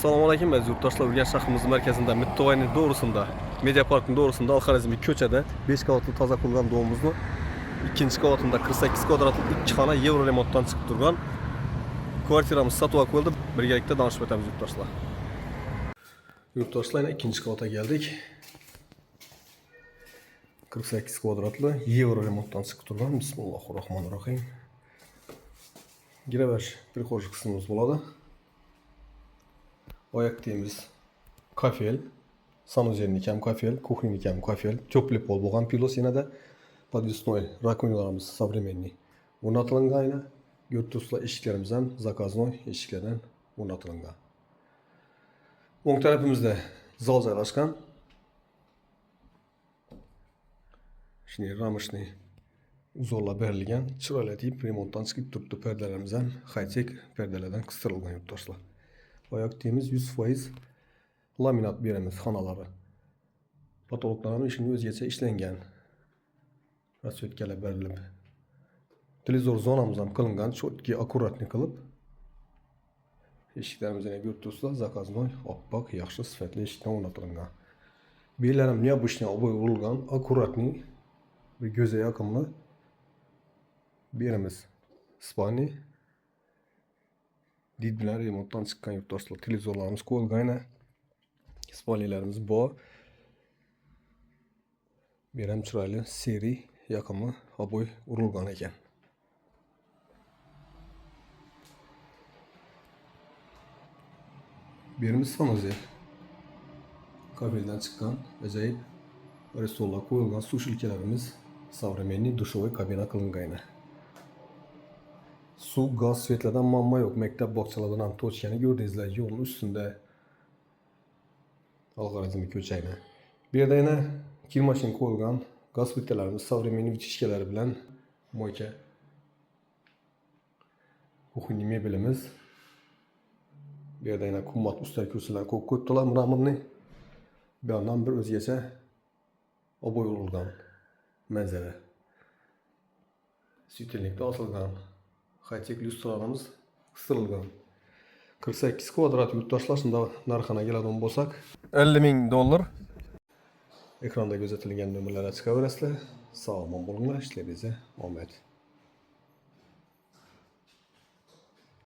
Assalamu alaykum aziz yurttaşlar. Urganch shahrimizning markazida Mittovoyning doğrusunda, Media Parkning doğrusunda Alxarizmiy ko'chada 5 qavatli toza qilgan domimizni ikkinchi qavatında 48 kvadratlik 2 xona yevro remontdan chiqib turgan kvartiramiz sotuvga qo'yildi. Birgalikda danışib o'tamiz yurttaşlar. Yurttaşlar, ikinci kavata geldik. 48 kvadratlı yevro remontdan chiqib turgan. Bismillahirrahmanirrahim. Girever bir qo'shiq qismimiz bo'ladi. Oyak deyimiz kafel, sanuzernik ham kafel, kuxnynik ham kafel, cho'pli pol bo'lgan pilos yanada podvesnoy rakovinalarimiz современный o'rnatilgan. Yurtdo'stlar, eshiklarimiz ham zakaznoy eshiklardan o'rnatilgan. O'ng tarafimizda zal joylashgan. Shunday ramishniy uzorlar berilgan, chiroyli etib remontdan chiqib turibdi. Perdelerimiz ham high-tech perdelerden qisdirilgan yurtdoshlar. Oyak deyimiz 100% laminat beremiz xonaları. Patologlarning ishini o'zgacha ishlangan. Rasvetkalar berilib. Televizor zonamiz ham qilingan, chotki akkuratni qilib. Eshiklarimiz yana yurtdoshlar zakaznoy, oppoq, yaxshi sifatli eshikdan o'rnatilgan. Belarim необычный oboy urilgan, akkuratni bir göze yaqinli beremiz. Spani did bilan remontdan chiqqan yurtdoshlar. Televizorlarimiz qo'yilgan. Spaniyalarimiz bor. Beram chiroyli seri yaqinli oboy urilgan ekan. Birimiz sanuzel. Kabelden çıkan acayip restoranlar koyulgan su şilkelerimiz современный duşovoy kabina kılıngan. Su, gaz, svetlerden mamma yok. Mektep bakçalardan ham toçkanı gördüğünüzler yolun üstünde. Alxarizmiy ko'chayni. Bu yerda yana kir mashin qo'yilgan, gaz plitalarimiz современный vitishkalari bilan moyka. Kuxniy mebelimiz. Bu yerda yana qimmat ustal kursilar ko'kko'tlar mramorniy. Bir yandan bir o'zgacha oboy urilgan manzara. Suytelnikda osilgan high-tech lyustralarimiz qisdirilgan. 48 kvadrat yurtdoshlar, shunda narxini keladigan bo'lsak, $50,000. Ekranda gözetilgan nomerlarga chiqaverasizlar. Sog' omon bo'linglar, ishlaringizga omad.